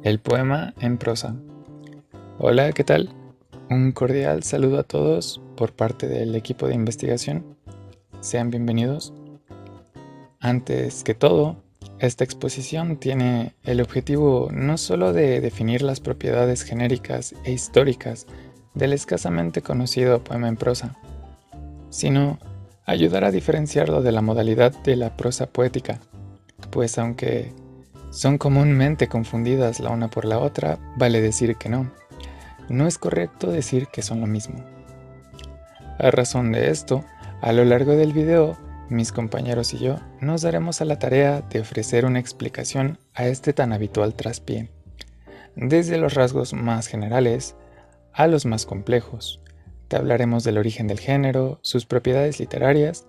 El poema en prosa. Hola, ¿qué tal? Un cordial saludo a todos por parte del equipo de investigación. Sean bienvenidos. Antes que todo, esta exposición tiene el objetivo no solo de definir las propiedades genéricas e históricas del escasamente conocido poema en prosa, sino ayudar a diferenciarlo de la modalidad de la prosa poética, pues aunque son comúnmente confundidas la una por la otra, vale decir que no. No es correcto decir que son lo mismo. A razón de esto, a lo largo del video, mis compañeros y yo nos daremos a la tarea de ofrecer una explicación a este tan habitual traspié, desde los rasgos más generales a los más complejos. Te hablaremos del origen del género, sus propiedades literarias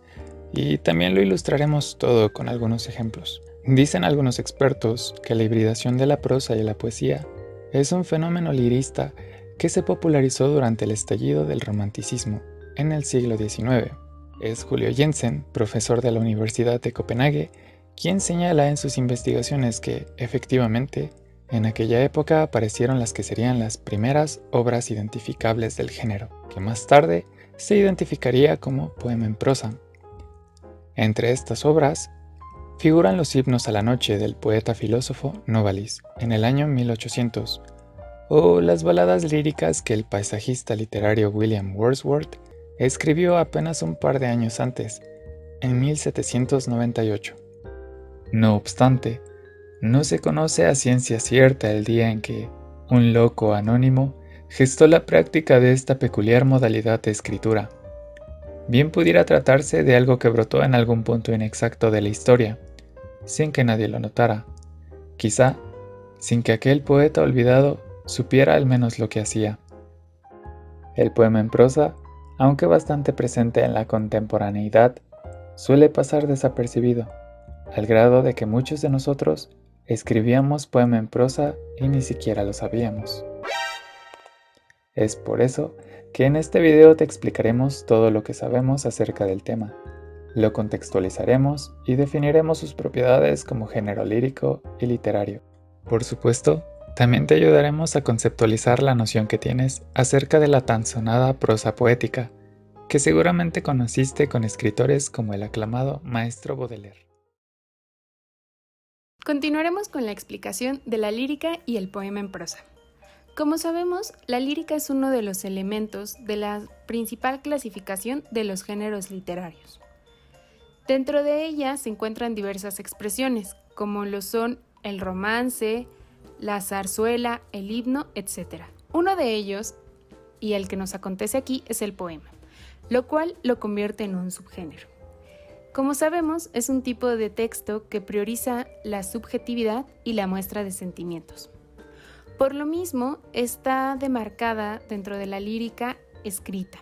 y también lo ilustraremos todo con algunos ejemplos. Dicen algunos expertos que la hibridación de la prosa y la poesía es un fenómeno lirista que se popularizó durante el estallido del romanticismo en el siglo XIX. Es Julio Jensen, profesor de la Universidad de Copenhague, quien señala en sus investigaciones que, efectivamente, en aquella época aparecieron las que serían las primeras obras identificables del género, que más tarde se identificaría como poema en prosa. Entre estas obras figuran los himnos a la noche del poeta filósofo Novalis en el año 1800, o las baladas líricas que el paisajista literario William Wordsworth escribió apenas un par de años antes, en 1798. No obstante, no se conoce a ciencia cierta el día en que un loco anónimo gestó la práctica de esta peculiar modalidad de escritura. Bien pudiera tratarse de algo que brotó en algún punto inexacto de la historia, sin que nadie lo notara, quizá sin que aquel poeta olvidado supiera al menos lo que hacía. El poema en prosa, aunque bastante presente en la contemporaneidad, suele pasar desapercibido, al grado de que muchos de nosotros escribíamos poema en prosa y ni siquiera lo sabíamos. Es por eso que en este video te explicaremos todo lo que sabemos acerca del tema. Lo contextualizaremos y definiremos sus propiedades como género lírico y literario. Por supuesto, también te ayudaremos a conceptualizar la noción que tienes acerca de la tan sonada prosa poética, que seguramente conociste con escritores como el aclamado maestro Baudelaire. Continuaremos con la explicación de la lírica y el poema en prosa. Como sabemos, la lírica es uno de los elementos de la principal clasificación de los géneros literarios. Dentro de ella se encuentran diversas expresiones, como lo son el romance, la zarzuela, el himno, etc. Uno de ellos, y el que nos acontece aquí, es el poema, lo cual lo convierte en un subgénero. Como sabemos, es un tipo de texto que prioriza la subjetividad y la muestra de sentimientos. Por lo mismo, está demarcada dentro de la lírica escrita,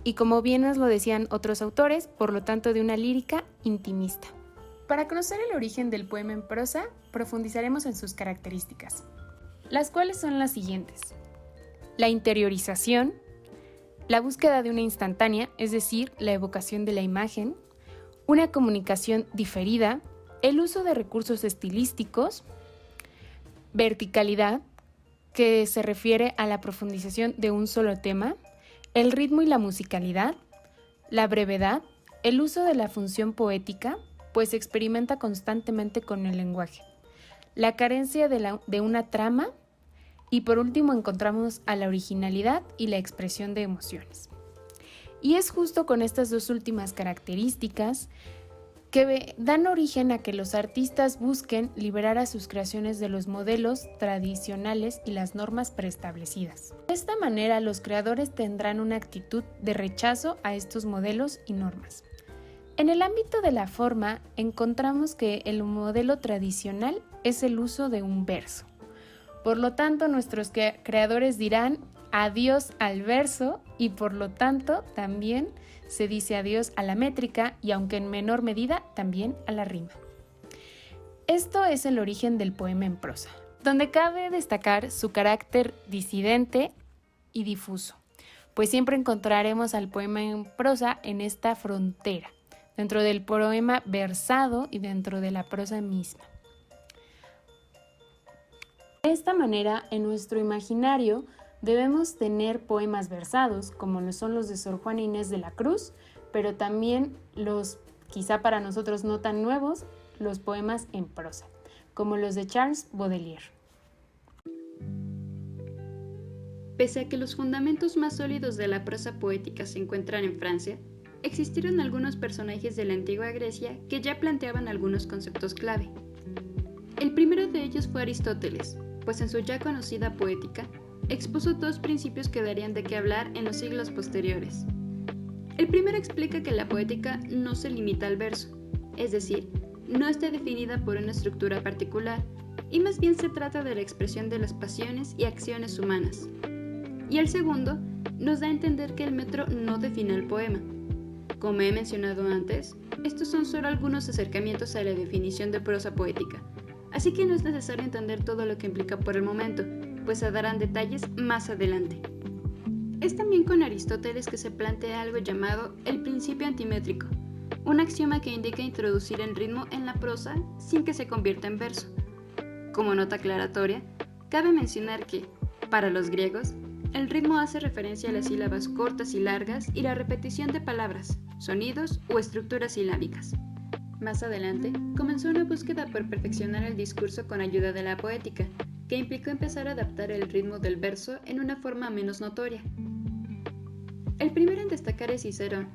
y como bien nos lo decían otros autores, por lo tanto de una lírica intimista. Para conocer el origen del poema en prosa, profundizaremos en sus características, las cuales son las siguientes: la interiorización, la búsqueda de una instantánea, es decir, la evocación de la imagen, una comunicación diferida, el uso de recursos estilísticos, verticalidad, que se refiere a la profundización de un solo tema, el ritmo y la musicalidad, la brevedad, el uso de la función poética, pues se experimenta constantemente con el lenguaje, la carencia de una trama y por último encontramos a la originalidad y la expresión de emociones. Y es justo con estas dos últimas características que dan origen a que los artistas busquen liberar a sus creaciones de los modelos tradicionales y las normas preestablecidas. De esta manera, los creadores tendrán una actitud de rechazo a estos modelos y normas. En el ámbito de la forma, encontramos que el modelo tradicional es el uso de un verso. Por lo tanto, nuestros creadores dirán adiós al verso y por lo tanto también se dice adiós a la métrica y aunque en menor medida también a la rima. Esto es el origen del poema en prosa, donde cabe destacar su carácter disidente y difuso, pues siempre encontraremos al poema en prosa en esta frontera, dentro del poema versado y dentro de la prosa misma. De esta manera, en nuestro imaginario debemos tener poemas versados, como lo son los de Sor Juana Inés de la Cruz, pero también los, quizá para nosotros no tan nuevos, los poemas en prosa, como los de Charles Baudelaire. Pese a que los fundamentos más sólidos de la prosa poética se encuentran en Francia, existieron algunos personajes de la antigua Grecia que ya planteaban algunos conceptos clave. El primero de ellos fue Aristóteles, pues en su ya conocida Poética expuso dos principios que darían de qué hablar en los siglos posteriores. El primero explica que la poética no se limita al verso, es decir, no está definida por una estructura particular, y más bien se trata de la expresión de las pasiones y acciones humanas. Y el segundo nos da a entender que el metro no define el poema. Como he mencionado antes, estos son solo algunos acercamientos a la definición de prosa poética, así que no es necesario entender todo lo que implica por el momento, pues se darán detalles más adelante. Es también con Aristóteles que se plantea algo llamado el principio antimétrico, un axioma que indica introducir el ritmo en la prosa sin que se convierta en verso. Como nota aclaratoria, cabe mencionar que, para los griegos, el ritmo hace referencia a las sílabas cortas y largas y la repetición de palabras, sonidos o estructuras silábicas. Más adelante, comenzó una búsqueda por perfeccionar el discurso con ayuda de la poética, que implicó empezar a adaptar el ritmo del verso en una forma menos notoria. El primero en destacar es Cicerón,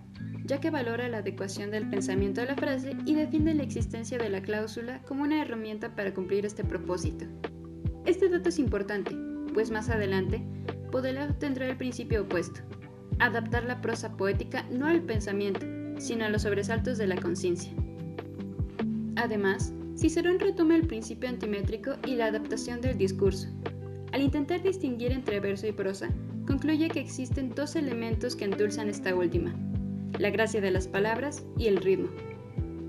ya que valora la adecuación del pensamiento a la frase y defiende la existencia de la cláusula como una herramienta para cumplir este propósito. Este dato es importante, pues más adelante, Baudelaire tendrá el principio opuesto, adaptar la prosa poética no al pensamiento, sino a los sobresaltos de la conciencia. Además, Cicerón retoma el principio antimétrico y la adaptación del discurso. Al intentar distinguir entre verso y prosa, concluye que existen dos elementos que endulzan esta última, la gracia de las palabras y el ritmo.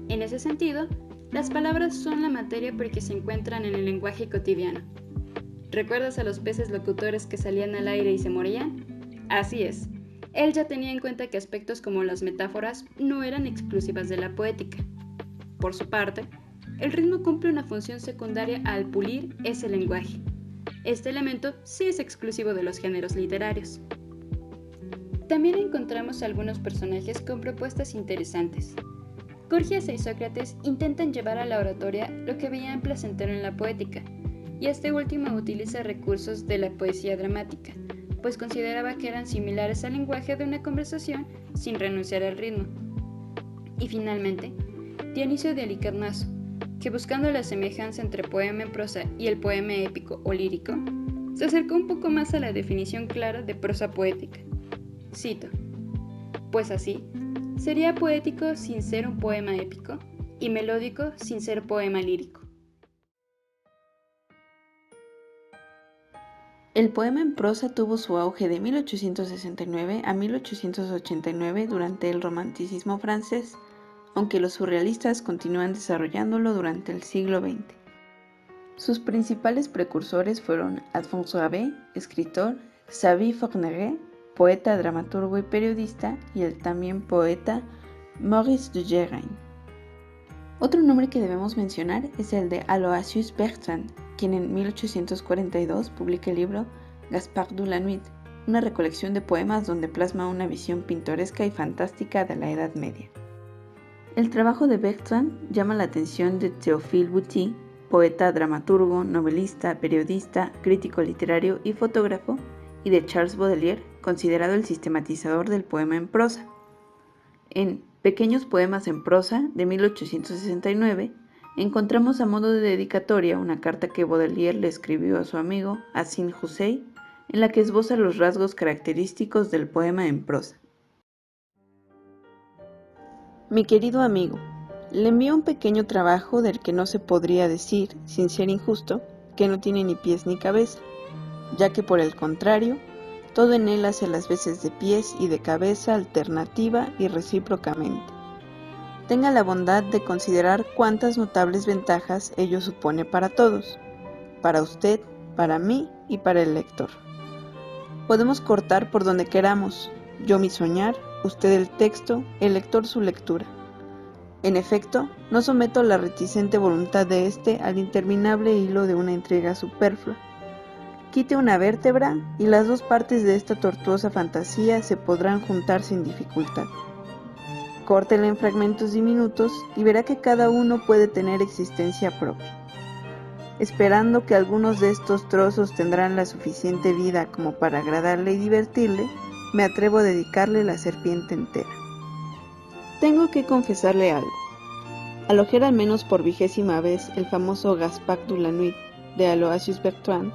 En ese sentido, las palabras son la materia porque se encuentran en el lenguaje cotidiano. ¿Recuerdas a los peces locutores que salían al aire y se morían? Así es. Él ya tenía en cuenta que aspectos como las metáforas no eran exclusivas de la poética. Por su parte, el ritmo cumple una función secundaria al pulir ese lenguaje. Este elemento sí es exclusivo de los géneros literarios. También encontramos algunos personajes con propuestas interesantes. Gorgias y Sócrates intentan llevar a la oratoria lo que veían placentero en la poética, y este último utiliza recursos de la poesía dramática, pues consideraba que eran similares al lenguaje de una conversación sin renunciar al ritmo. Y finalmente, Dionisio de Halicarnaso, que buscando la semejanza entre poema en prosa y el poema épico o lírico, se acercó un poco más a la definición clara de prosa poética. Cito: pues así, sería poético sin ser un poema épico y melódico sin ser poema lírico. El poema en prosa tuvo su auge de 1869 a 1889 durante el Romanticismo francés, aunque los surrealistas continúan desarrollándolo durante el siglo XX. Sus principales precursores fueron Alphonse Rabais, escritor, Xavier Fourniret, poeta, dramaturgo y periodista, y el también poeta Maurice de Guérin. Otro nombre que debemos mencionar es el de Aloysius Bertrand, quien en 1842 publica el libro Gaspard de la Nuit, una recolección de poemas donde plasma una visión pintoresca y fantástica de la Edad Media. El trabajo de Bertrand llama la atención de Théophile Bouty, poeta, dramaturgo, novelista, periodista, crítico literario y fotógrafo, y de Charles Baudelaire, considerado el sistematizador del poema en prosa. En Pequeños poemas en prosa, de 1869, encontramos a modo de dedicatoria una carta que Baudelaire le escribió a su amigo Hazim Hussein, en la que esboza los rasgos característicos del poema en prosa. Mi querido amigo, le envío un pequeño trabajo del que no se podría decir, sin ser injusto, que no tiene ni pies ni cabeza, ya que por el contrario, todo en él hace las veces de pies y de cabeza alternativa y recíprocamente. Tenga la bondad de considerar cuántas notables ventajas ello supone para todos, para usted, para mí y para el lector. Podemos cortar por donde queramos, yo mi soñar, usted el texto, el lector su lectura. En efecto, no someto la reticente voluntad de éste al interminable hilo de una intriga superflua, Quite una vértebra y las dos partes de esta tortuosa fantasía se podrán juntar sin dificultad. Córtela en fragmentos diminutos y verá que cada uno puede tener existencia propia. Esperando que algunos de estos trozos tendrán la suficiente vida como para agradarle y divertirle, me atrevo a dedicarle la serpiente entera. Tengo que confesarle algo. Al ojear al menos por 20ª vez el famoso Gaspard de la Nuit de Aloysius Bertrand,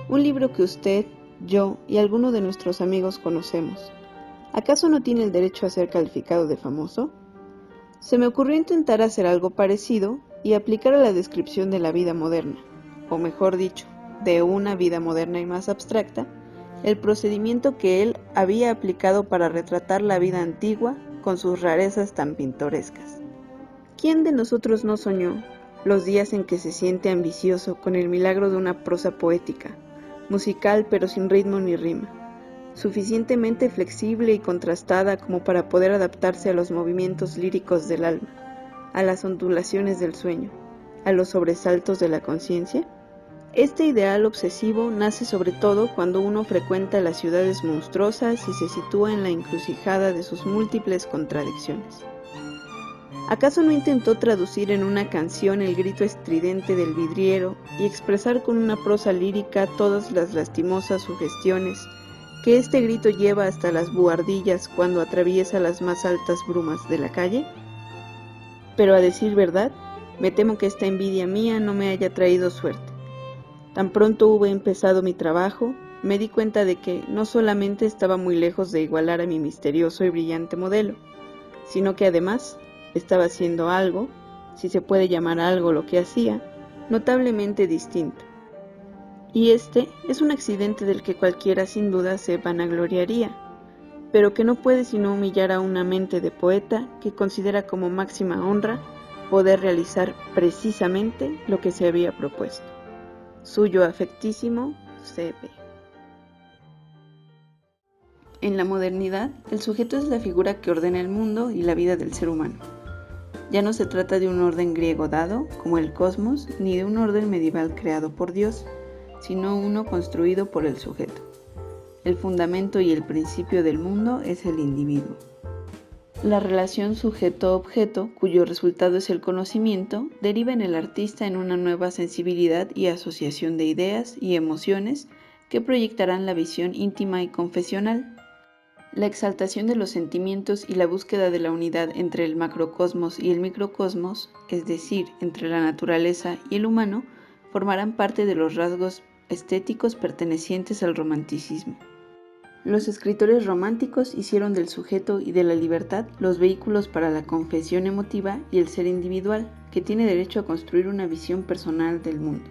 un libro que usted, yo y alguno de nuestros amigos conocemos, ¿acaso no tiene el derecho a ser calificado de famoso? Se me ocurrió intentar hacer algo parecido y aplicar a la descripción de la vida moderna, o mejor dicho, de una vida moderna y más abstracta, el procedimiento que él había aplicado para retratar la vida antigua con sus rarezas tan pintorescas. ¿Quién de nosotros no soñó los días en que se siente ambicioso con el milagro de una prosa poética, musical pero sin ritmo ni rima, suficientemente flexible y contrastada como para poder adaptarse a los movimientos líricos del alma, a las ondulaciones del sueño, a los sobresaltos de la conciencia? Este ideal obsesivo nace sobre todo cuando uno frecuenta las ciudades monstruosas y se sitúa en la encrucijada de sus múltiples contradicciones. ¿Acaso no intentó traducir en una canción el grito estridente del vidriero y expresar con una prosa lírica todas las lastimosas sugestiones que este grito lleva hasta las buhardillas cuando atraviesa las más altas brumas de la calle? Pero a decir verdad, me temo que esta envidia mía no me haya traído suerte. Tan pronto hube empezado mi trabajo, me di cuenta de que no solamente estaba muy lejos de igualar a mi misterioso y brillante modelo, sino que además estaba haciendo algo, si se puede llamar algo lo que hacía, notablemente distinto. Y este es un accidente del que cualquiera sin duda se vanagloriaría, pero que no puede sino humillar a una mente de poeta que considera como máxima honra poder realizar precisamente lo que se había propuesto. Suyo afectísimo, C.P. En la modernidad, el sujeto es la figura que ordena el mundo y la vida del ser humano. Ya no se trata de un orden griego dado, como el cosmos, ni de un orden medieval creado por Dios, sino uno construido por el sujeto. El fundamento y el principio del mundo es el individuo. La relación sujeto-objeto, cuyo resultado es el conocimiento, deriva en el artista en una nueva sensibilidad y asociación de ideas y emociones que proyectarán la visión íntima y confesional. La exaltación de los sentimientos y la búsqueda de la unidad entre el macrocosmos y el microcosmos, es decir, entre la naturaleza y el humano, formarán parte de los rasgos estéticos pertenecientes al romanticismo. Los escritores románticos hicieron del sujeto y de la libertad los vehículos para la confesión emotiva y el ser individual, que tiene derecho a construir una visión personal del mundo.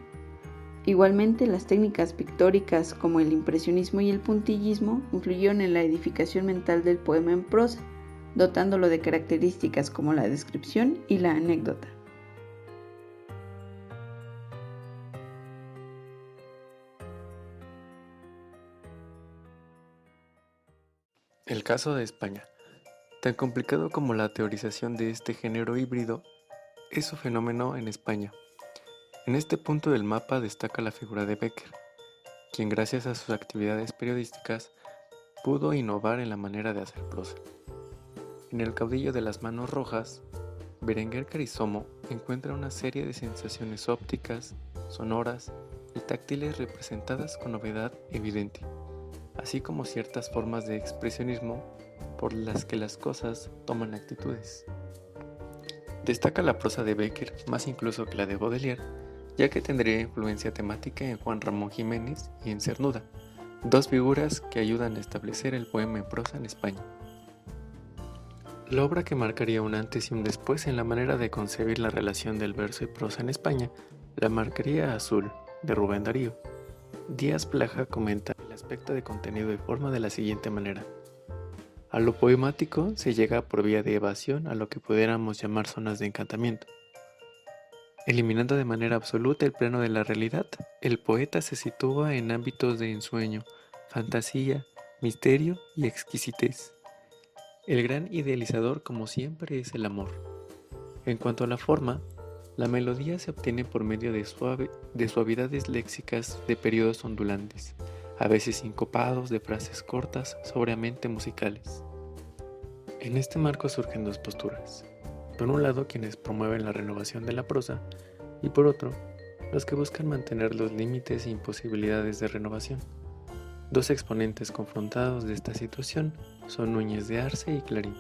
Igualmente, las técnicas pictóricas como el impresionismo y el puntillismo influyeron en la edificación mental del poema en prosa, dotándolo de características como la descripción y la anécdota. El caso de España. Tan complicado como la teorización de este género híbrido es su fenómeno en España. En este punto del mapa destaca la figura de Bécquer, quien gracias a sus actividades periodísticas pudo innovar en la manera de hacer prosa. En El caudillo de las manos rojas, Berenguer Carrizomo encuentra una serie de sensaciones ópticas, sonoras y táctiles representadas con novedad evidente, así como ciertas formas de expresionismo por las que las cosas toman actitudes. Destaca la prosa de Bécquer más incluso que la de Baudelaire, ya que tendría influencia temática en Juan Ramón Jiménez y en Cernuda, dos figuras que ayudan a establecer el poema en prosa en España. La obra que marcaría un antes y un después en la manera de concebir la relación del verso y prosa en España la marcaría Azul, de Rubén Darío. Díaz Plaja comenta el aspecto de contenido y forma de la siguiente manera. A lo poemático se llega por vía de evasión a lo que pudiéramos llamar zonas de encantamiento. Eliminando de manera absoluta el plano de la realidad, el poeta se sitúa en ámbitos de ensueño, fantasía, misterio y exquisitez. El gran idealizador, como siempre, es el amor. En cuanto a la forma, La melodía se obtiene por medio de suavidades léxicas de periodos ondulantes, a veces sincopados de frases cortas sobriamente musicales. En este marco surgen dos posturas. Por un lado, quienes promueven la renovación de la prosa, y por otro, los que buscan mantener los límites e imposibilidades de renovación. Dos exponentes confrontados de esta situación son Núñez de Arce y Clarín.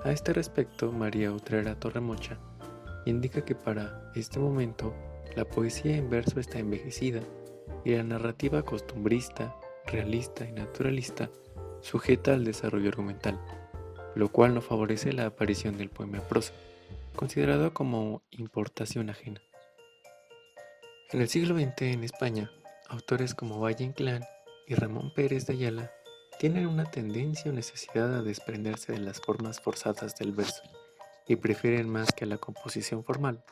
A este respecto, María Utrera Torremocha indica que para este momento la poesía en verso está envejecida y la narrativa costumbrista, realista y naturalista sujeta al desarrollo argumental, lo cual no favorece la aparición del poema en prosa, considerado como importación ajena. En el siglo XX en España, autores como Valle Inclán y Ramón Pérez de Ayala tienen una tendencia o necesidad a desprenderse de las formas forzadas del verso y prefieren más que a la composición formal,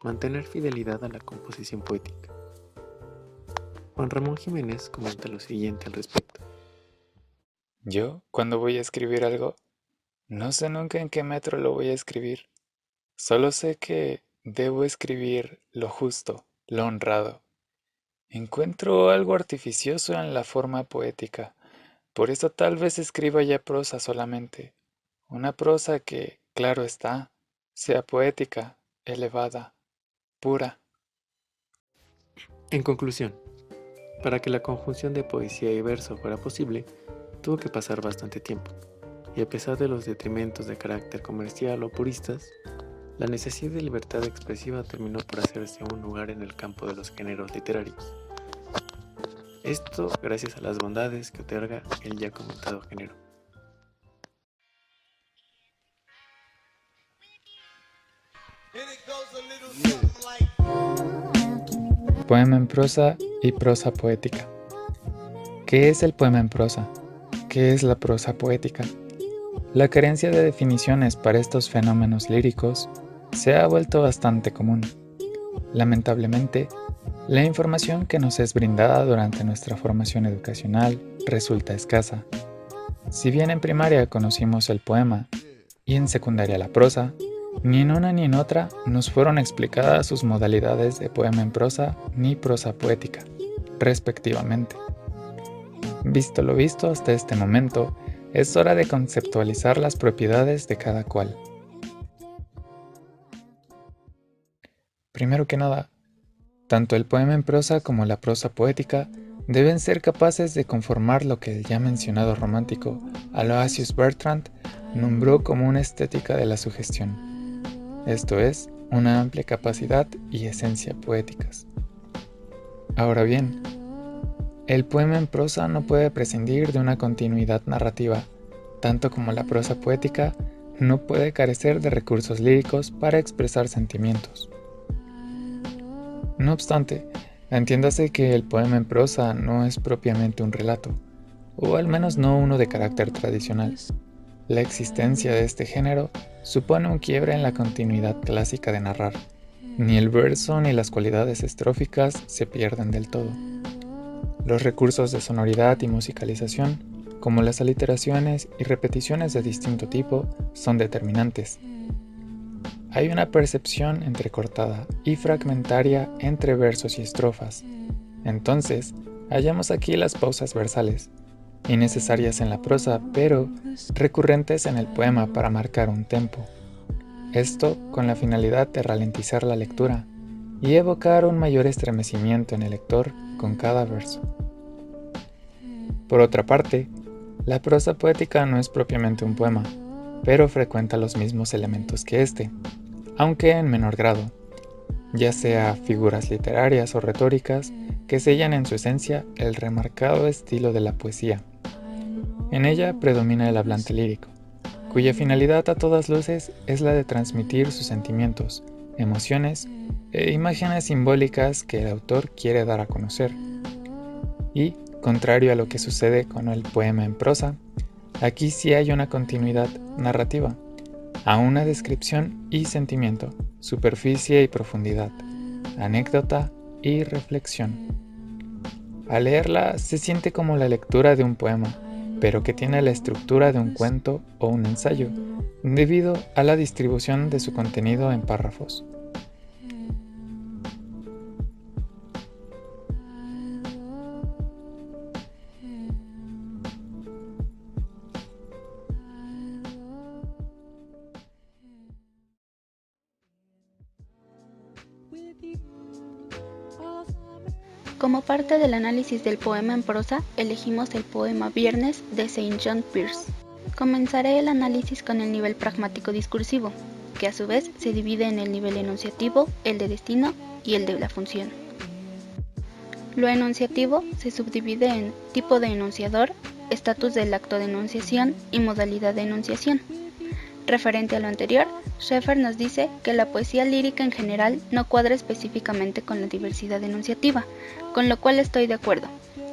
mantener fidelidad a la composición poética. Juan Ramón Jiménez comenta lo siguiente al respecto. Yo, cuando voy a escribir algo, no sé nunca en qué metro lo voy a escribir. Solo sé que debo escribir lo justo, lo honrado. Encuentro algo artificioso en la forma poética. Por eso tal vez escriba ya prosa solamente. Una prosa que, claro está, sea poética, elevada, pura. En conclusión, para que la conjunción de poesía y verso fuera posible, tuvo que pasar bastante tiempo, y a pesar de los detrimentos de carácter comercial o puristas, la necesidad de libertad expresiva terminó por hacerse un lugar en el campo de los géneros literarios. Esto gracias a las bondades que otorga el ya comentado género. Poema en prosa y prosa poética. ¿Qué es el poema en prosa? ¿Qué es la prosa poética? La carencia de definiciones para estos fenómenos líricos se ha vuelto bastante común. Lamentablemente, la información que nos es brindada durante nuestra formación educacional resulta escasa. Si bien en primaria conocimos el poema y en secundaria la prosa, ni en una ni en otra nos fueron explicadas sus modalidades de poema en prosa ni prosa poética, respectivamente. Visto lo visto hasta este momento, es hora de conceptualizar las propiedades de cada cual. Primero que nada, tanto el poema en prosa como la prosa poética deben ser capaces de conformar lo que el ya mencionado romántico Aloysius Bertrand nombró como una estética de la sugestión. Esto es, una amplia capacidad y esencia poéticas. Ahora bien, el poema en prosa no puede prescindir de una continuidad narrativa, tanto como la prosa poética no puede carecer de recursos líricos para expresar sentimientos. No obstante, entiéndase que el poema en prosa no es propiamente un relato, o al menos no uno de carácter tradicional. La existencia de este género supone un quiebre en la continuidad clásica de narrar. Ni el verso ni las cualidades estróficas se pierden del todo. Los recursos de sonoridad y musicalización, como las aliteraciones y repeticiones de distinto tipo, son determinantes. Hay una percepción entrecortada y fragmentaria entre versos y estrofas. Entonces, hallamos aquí las pausas versales, innecesarias en la prosa, pero recurrentes en el poema para marcar un tempo. Esto con la finalidad de ralentizar la lectura y evocar un mayor estremecimiento en el lector con cada verso. Por otra parte, la prosa poética no es propiamente un poema, pero frecuenta los mismos elementos que este, aunque en menor grado, ya sea figuras literarias o retóricas que sellan en su esencia el remarcado estilo de la poesía. En ella predomina el hablante lírico, cuya finalidad a todas luces es la de transmitir sus sentimientos, emociones e imágenes simbólicas que el autor quiere dar a conocer. Y, contrario a lo que sucede con el poema en prosa, aquí sí hay una continuidad narrativa, a una descripción y sentimiento, superficie y profundidad, anécdota y reflexión. Al leerla se siente como la lectura de un poema, pero que tiene la estructura de un cuento o un ensayo, debido a la distribución de su contenido en párrafos. Como parte del análisis del poema en prosa, elegimos el poema Viernes de St. John Pearse. Comenzaré el análisis con el nivel pragmático discursivo, que a su vez se divide en el nivel enunciativo, el de destino y el de la función. Lo enunciativo se subdivide en tipo de enunciador, estatus del acto de enunciación y modalidad de enunciación. Referente a lo anterior, Schaeffer nos dice que la poesía lírica en general no cuadra específicamente con la diversidad enunciativa, con lo cual estoy de acuerdo.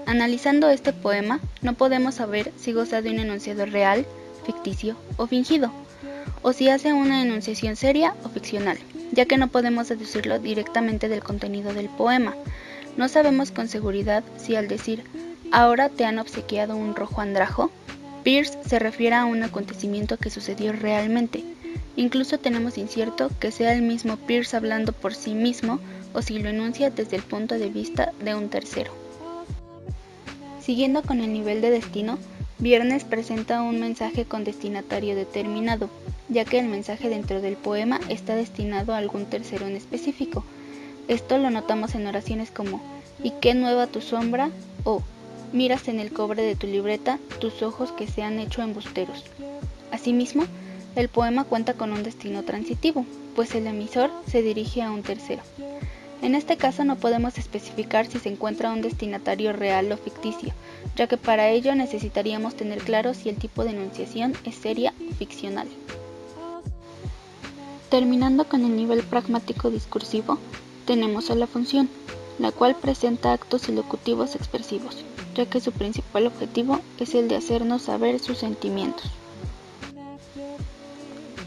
Analizando este poema, no podemos saber si goza de un enunciador real, ficticio o fingido, o si hace una enunciación seria o ficcional, ya que no podemos deducirlo directamente del contenido del poema. No sabemos con seguridad si al decir «ahora te han obsequiado un rojo andrajo», Pearse se refiere a un acontecimiento que sucedió realmente. Incluso tenemos incierto que sea el mismo Pearse hablando por sí mismo o si lo enuncia desde el punto de vista de un tercero. Siguiendo con el nivel de destino, Viernes presenta un mensaje con destinatario determinado, ya que el mensaje dentro del poema está destinado a algún tercero en específico. Esto lo notamos en oraciones como «¿Y qué nueva tu sombra?» o «Miras en el cobre de tu libreta tus ojos que se han hecho embusteros». Asimismo, el poema cuenta con un destino transitivo, pues el emisor se dirige a un tercero. En este caso no podemos especificar si se encuentra un destinatario real o ficticio, ya que para ello necesitaríamos tener claro si el tipo de enunciación es seria o ficcional. Terminando con el nivel pragmático discursivo, tenemos a la función, la cual presenta actos ilocutivos expresivos, ya que su principal objetivo es el de hacernos saber sus sentimientos.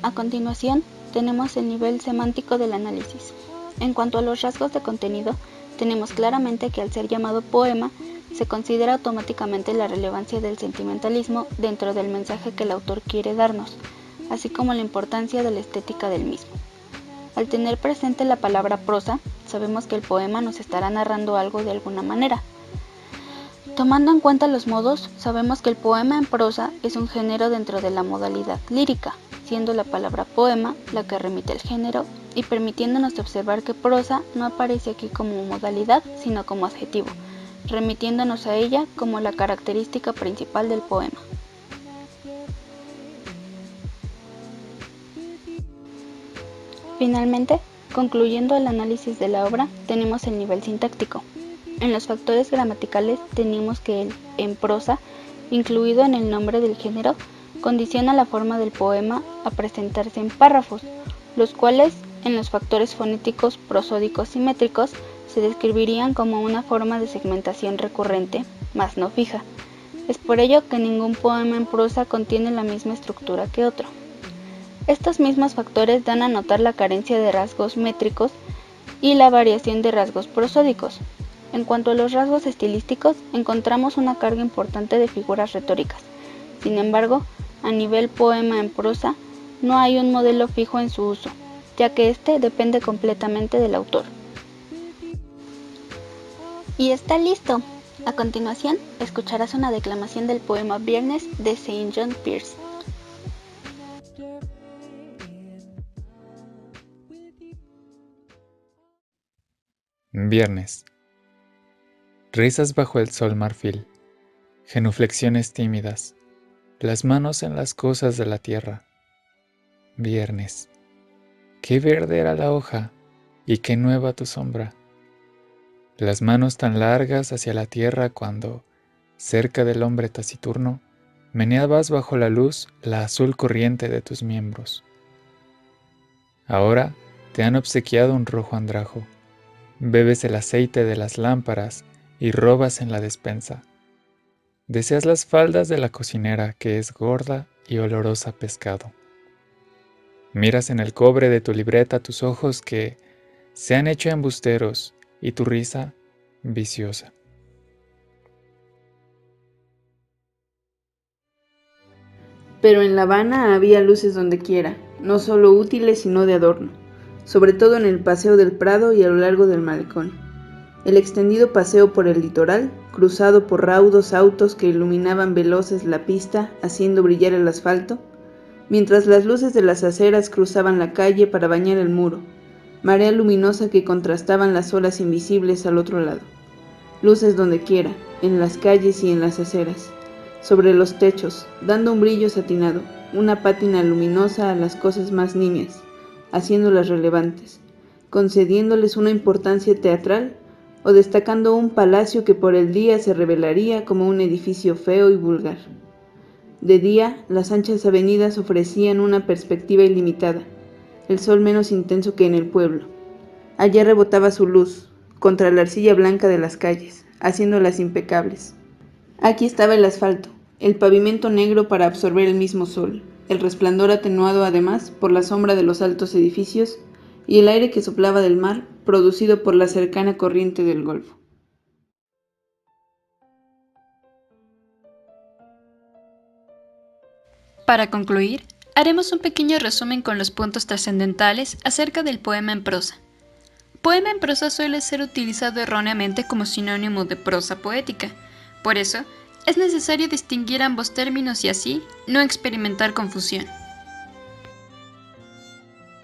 A continuación, tenemos el nivel semántico del análisis. En cuanto a los rasgos de contenido, tenemos claramente que al ser llamado poema, se considera automáticamente la relevancia del sentimentalismo dentro del mensaje que el autor quiere darnos, así como la importancia de la estética del mismo. Al tener presente la palabra prosa, sabemos que el poema nos estará narrando algo de alguna manera. Tomando en cuenta los modos, sabemos que el poema en prosa es un género dentro de la modalidad lírica, siendo la palabra poema la que remite al género y permitiéndonos observar que prosa no aparece aquí como modalidad, sino como adjetivo, remitiéndonos a ella como la característica principal del poema. Finalmente, concluyendo el análisis de la obra, tenemos el nivel sintáctico. En los factores gramaticales tenemos que el en prosa, incluido en el nombre del género, condiciona la forma del poema a presentarse en párrafos, los cuales, en los factores fonéticos prosódicos y métricos, se describirían como una forma de segmentación recurrente, mas no fija. Es por ello que ningún poema en prosa contiene la misma estructura que otro. Estos mismos factores dan a notar la carencia de rasgos métricos y la variación de rasgos prosódicos. En cuanto a los rasgos estilísticos, encontramos una carga importante de figuras retóricas. Sin embargo, a nivel poema en prosa, no hay un modelo fijo en su uso, ya que este depende completamente del autor. Y está listo. A continuación, escucharás una declamación del poema Viernes de St. John Pearse. Viernes. Risas bajo el sol marfil, genuflexiones tímidas, las manos en las cosas de la tierra. Viernes. Qué verde era la hoja y qué nueva tu sombra. Las manos tan largas hacia la tierra cuando, cerca del hombre taciturno, meneabas bajo la luz la azul corriente de tus miembros. Ahora te han obsequiado un rojo andrajo. Bebes el aceite de las lámparas y robas en la despensa. Deseas las faldas de la cocinera que es gorda y olorosa a pescado. Miras en el cobre de tu libreta tus ojos que se han hecho embusteros y tu risa viciosa. Pero en La Habana había luces donde quiera, no solo útiles sino de adorno, sobre todo en el Paseo del Prado y a lo largo del malecón. El extendido paseo por el litoral, cruzado por raudos autos que iluminaban veloces la pista, haciendo brillar el asfalto, mientras las luces de las aceras cruzaban la calle para bañar el muro, marea luminosa que contrastaban las olas invisibles al otro lado. luces donde quiera, en las calles y en las aceras, sobre los techos, dando un brillo satinado, una pátina luminosa a las cosas más nimias, haciéndolas relevantes, concediéndoles una importancia teatral o destacando un palacio que por el día se revelaría como un edificio feo y vulgar. De día, las anchas avenidas ofrecían una perspectiva ilimitada, el sol menos intenso que en el pueblo. Allá rebotaba su luz, contra la arcilla blanca de las calles, haciéndolas impecables. Aquí estaba el asfalto, el pavimento negro para absorber el mismo sol, el resplandor atenuado además por la sombra de los altos edificios y el aire que soplaba del mar, producido por la cercana corriente del Golfo. Para concluir, haremos un pequeño resumen con los puntos trascendentales acerca del poema en prosa. Poema en prosa suele ser utilizado erróneamente como sinónimo de prosa poética. Por eso, es necesario distinguir ambos términos y así no experimentar confusión.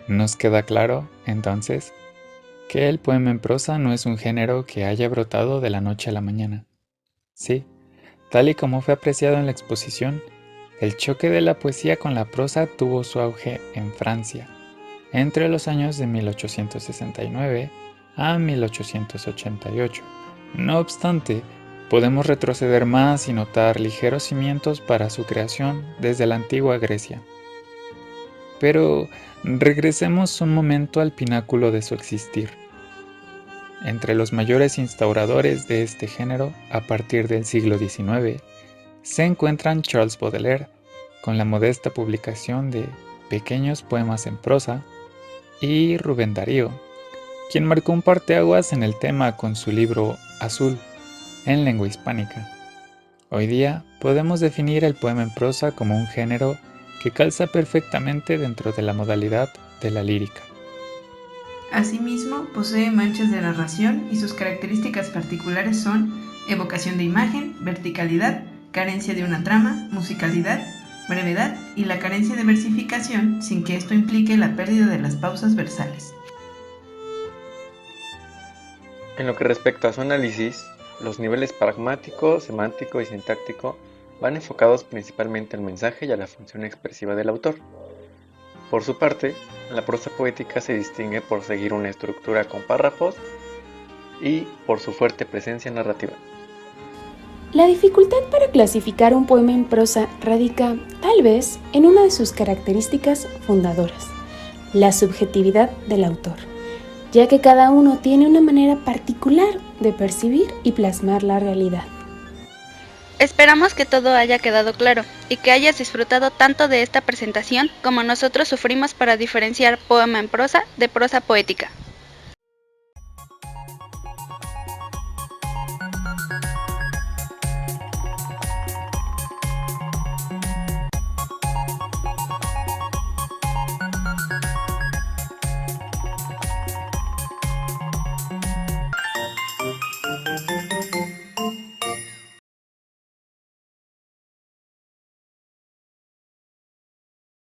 Nos queda claro, entonces, que el poema en prosa no es un género que haya brotado de la noche a la mañana. Sí, tal y como fue apreciado en la exposición, el choque de la poesía con la prosa tuvo su auge en Francia, entre los años de 1869 a 1888. No obstante, podemos retroceder más y notar ligeros cimientos para su creación desde la antigua Grecia. Pero regresemos un momento al pináculo de su existir. Entre los mayores instauradores de este género a partir del siglo XIX se encuentran Charles Baudelaire, con la modesta publicación de Pequeños poemas en prosa, y Rubén Darío, quien marcó un parteaguas en el tema con su libro Azul, en lengua hispánica. Hoy día podemos definir el poema en prosa como un género que calza perfectamente dentro de la modalidad de la lírica. Asimismo, posee manchas de narración y sus características particulares son evocación de imagen, verticalidad, carencia de una trama, musicalidad, brevedad y la carencia de versificación sin que esto implique la pérdida de las pausas versales. En lo que respecta a su análisis, los niveles pragmático, semántico y sintáctico van enfocados principalmente al mensaje y a la función expresiva del autor. Por su parte, la prosa poética se distingue por seguir una estructura con párrafos y por su fuerte presencia narrativa. La dificultad para clasificar un poema en prosa radica, tal vez, en una de sus características fundadoras, la subjetividad del autor, ya que cada uno tiene una manera particular de percibir y plasmar la realidad. Esperamos que todo haya quedado claro y que hayas disfrutado tanto de esta presentación como nosotros sufrimos para diferenciar poema en prosa de prosa poética.